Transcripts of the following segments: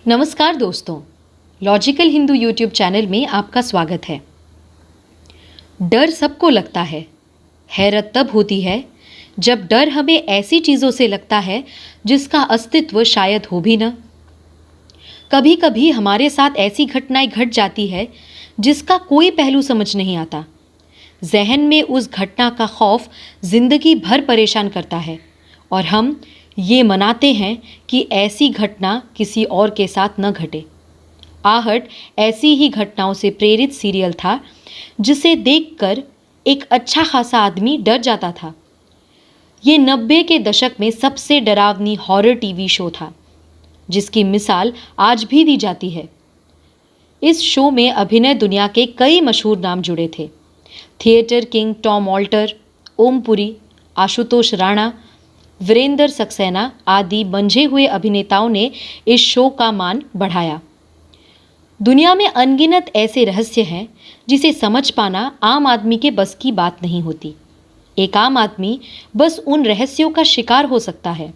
नमस्कार दोस्तों, logical Hindu YouTube channel में आपका स्वागत है। डर सबको लगता है। हैरत तब होती है जब डर हमें ऐसी चीज़ों से लगता है जिसका अस्तित्व शायद हो भी न। कभी कभी हमारे साथ ऐसी घटनाएं घट जाती है जिसका कोई पहलू समझ नहीं आता। जहन में उस घटना का खौफ जिंदगी भर परेशान करता है और हम ये मनाते हैं कि ऐसी घटना किसी और के साथ न घटे। आहट ऐसी ही घटनाओं से प्रेरित सीरियल था जिसे देखकर एक अच्छा खासा आदमी डर जाता था। ये 90 के दशक में सबसे डरावनी हॉरर टीवी शो था जिसकी मिसाल आज भी दी जाती है। इस शो में अभिनय दुनिया के कई मशहूर नाम जुड़े थे। Theatre king Tom alter, Om Puri, Ashutosh Rana, Virendra Saxena आदि मंझे हुए अभिनेताओं ने इस शो का मान बढ़ाया। दुनिया में अनगिनत ऐसे रहस्य हैं जिसे समझ पाना आम आदमी के बस की बात नहीं होती। एक आम आदमी बस उन रहस्यों का शिकार हो सकता है।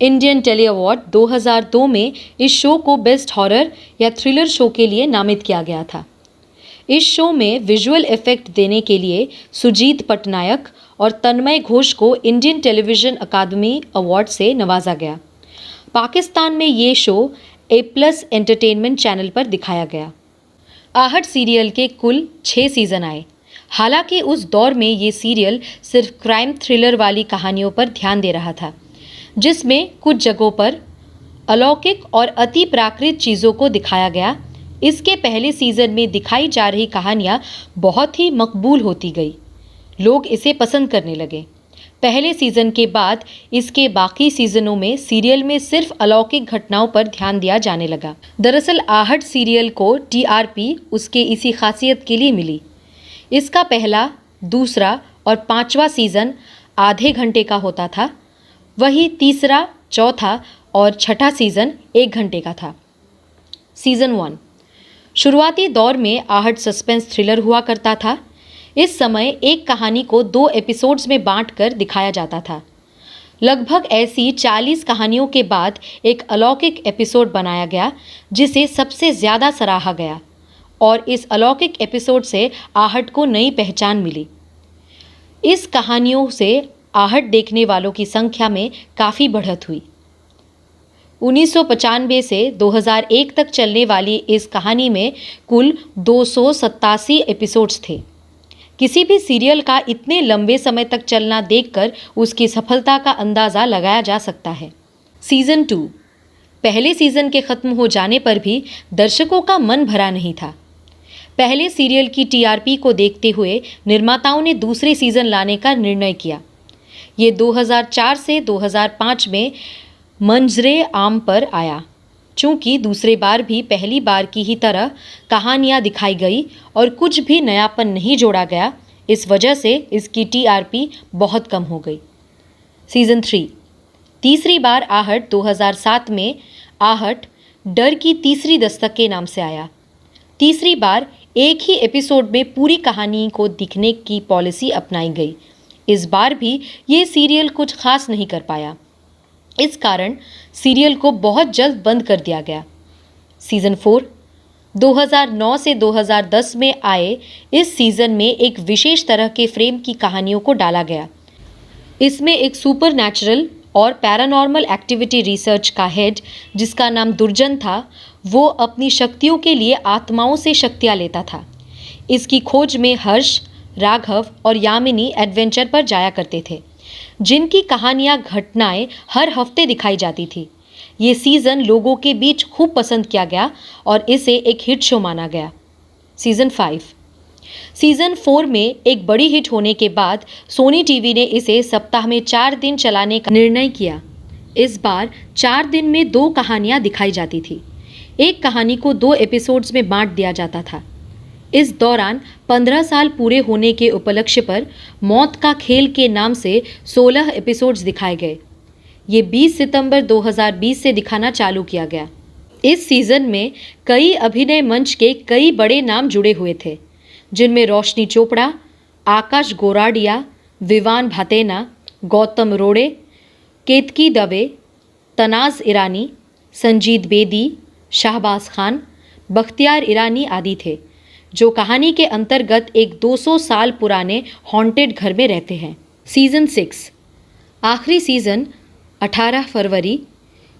इंडियन टेली अवार्ड 2002 में इस शो को बेस्ट हॉरर या थ्रिलर शो के लिए नामित किया गया था। इस शो में विजुअल इफेक्ट देने के लिए सुजीत पटनायक और तन्मय घोष को इंडियन टेलीविजन अकादमी अवार्ड से नवाजा गया। पाकिस्तान में ये शो A+ एंटरटेनमेंट चैनल पर दिखाया गया। आहट सीरियल के कुल 6 सीजन आए। हालांकि उस दौर में ये सीरियल सिर्फ क्राइम थ्रिलर वाली कहानियों पर ध्यान दे रहा था, जिसमें कुछ जगहों पर अलौकिक और अति प्राकृत चीज़ों को दिखाया गया। इसके पहले सीजन में दिखाई जा रही कहानियाँ बहुत ही मकबूल होती गई। लोग इसे पसंद करने लगे। पहले सीजन के बाद इसके बाकी सीजनों में सीरियल में सिर्फ अलौकिक घटनाओं पर ध्यान दिया जाने लगा। दरअसल आहट सीरियल को TRP उसके इसी खासियत के लिए मिली। इसका पहला, दूसरा और 5वां सीजन आधे घंटे का होता था, वही तीसरा, चौथा और छठा सीजन 1 घंटे का था। सीजन 1 शुरुआती दौर में आहट सस्पेंस थ्रिलर हुआ करता था। इस समय एक कहानी को 2 एपिसोड्स में बांटकर दिखाया जाता था। लगभग ऐसी 40 कहानियों के बाद एक अलौकिक एपिसोड बनाया गया जिसे सबसे ज़्यादा सराहा गया और इस अलौकिक एपिसोड से आहट को नई पहचान मिली। इस कहानियों से आहट देखने वालों की संख्या में काफ़ी बढ़त हुई। 1995 से 2001 तक चलने वाली इस कहानी में कुल 287 एपिसोड्स थे। किसी भी सीरियल का इतने लंबे समय तक चलना देखकर उसकी सफलता का अंदाज़ा लगाया जा सकता है। सीजन 2 पहले सीजन के ख़त्म हो जाने पर भी दर्शकों का मन भरा नहीं था। पहले सीरियल की TRP को देखते हुए निर्माताओं ने दूसरे सीजन लाने का निर्णय किया। ये 2004 से 2005 में मंजरे आम पर आया। चूँकि दूसरे बार भी पहली बार की ही तरह कहानियाँ दिखाई गई और कुछ भी नयापन नहीं जोड़ा गया, इस वजह से इसकी TRP बहुत कम हो गई। सीजन 3 तीसरी बार आहट 2007 में आहट डर की तीसरी दस्तक के नाम से आया। तीसरी बार एक ही एपिसोड में पूरी कहानी को दिखने की पॉलिसी अपनाई गई। इस बार भी ये सीरियल कुछ खास नहीं कर पाया। इस कारण सीरियल को बहुत जल्द बंद कर दिया गया। सीजन 4 2009 से 2010 में आए इस सीजन में एक विशेष तरह के फ्रेम की कहानियों को डाला गया। इसमें एक सुपरनैचुरल और पैरानॉर्मल एक्टिविटी रिसर्च का हेड, जिसका नाम दुर्जन था, वो अपनी शक्तियों के लिए आत्माओं से शक्तियाँ लेता था। इसकी खोज में हर्ष, राघव और यामिनी एडवेंचर पर जाया करते थे, जिनकी कहानियाँ घटनाएं हर हफ्ते दिखाई जाती थी। ये सीज़न लोगों के बीच खूब पसंद किया गया और इसे एक हिट शो माना गया। सीज़न 5 सीज़न 4 में एक बड़ी हिट होने के बाद सोनी टीवी ने इसे सप्ताह में 4 दिन चलाने का निर्णय किया। इस बार 4 दिन में 2 कहानियाँ दिखाई जाती थी। एक कहानी को 2 एपिसोड्स में बांट दिया जाता था। इस दौरान 15 साल पूरे होने के उपलक्ष्य पर मौत का खेल के नाम से 16 एपिसोड्स दिखाए गए। ये 20 सितंबर 2020 से दिखाना चालू किया गया। इस सीज़न में कई अभिनय मंच के कई बड़े नाम जुड़े हुए थे, जिनमें रोशनी चोपड़ा, आकाश गोराडिया, विवान भातेना, गौतम रोड़े, केतकी दवे, तनाज़ ईरानी, संजीद बेदी, शाहबाज खान, बख्तियार ईरानी आदि थे, जो कहानी के अंतर्गत एक 200 साल पुराने हॉन्टेड घर में रहते हैं। सीज़न 6 आखिरी सीज़न 18 फरवरी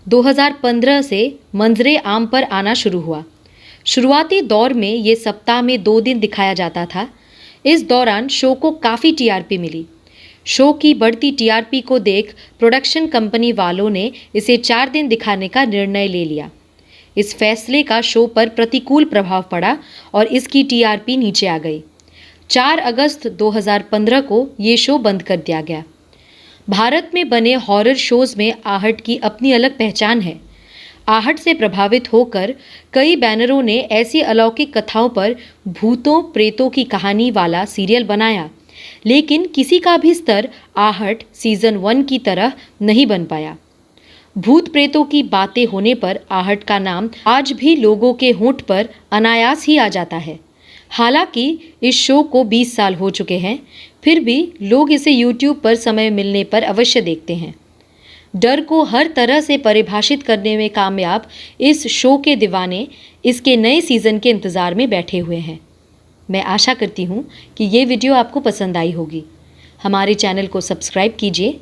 2015 से मंजरे आम पर आना शुरू हुआ। शुरुआती दौर में ये सप्ताह में 2 दिन दिखाया जाता था। इस दौरान शो को काफ़ी टीआरपी मिली। शो की बढ़ती टीआरपी को देख प्रोडक्शन कंपनी वालों ने इसे 4 दिन दिखाने का निर्णय ले लिया। इस फैसले का शो पर प्रतिकूल प्रभाव पड़ा और इसकी टीआरपी नीचे आ गई। 4 अगस्त 2015 को ये शो बंद कर दिया गया। भारत में बने हॉरर शोज़ में आहट की अपनी अलग पहचान है। आहट से प्रभावित होकर कई बैनरों ने ऐसी अलौकिक कथाओं पर भूतों प्रेतों की कहानी वाला सीरियल बनाया, लेकिन किसी का भी स्तर आहट सीज़न 1 की तरह नहीं बन पाया। भूत प्रेतों की बातें होने पर आहट का नाम आज भी लोगों के होंठ पर अनायास ही आ जाता है। हालांकि इस शो को 20 साल हो चुके हैं, फिर भी लोग इसे YouTube पर समय मिलने पर अवश्य देखते हैं। डर को हर तरह से परिभाषित करने में कामयाब इस शो के दीवाने इसके नए सीज़न के इंतज़ार में बैठे हुए हैं। मैं आशा करती हूँ कि ये वीडियो आपको पसंद आई होगी। हमारे चैनल को सब्सक्राइब कीजिए।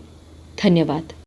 धन्यवाद।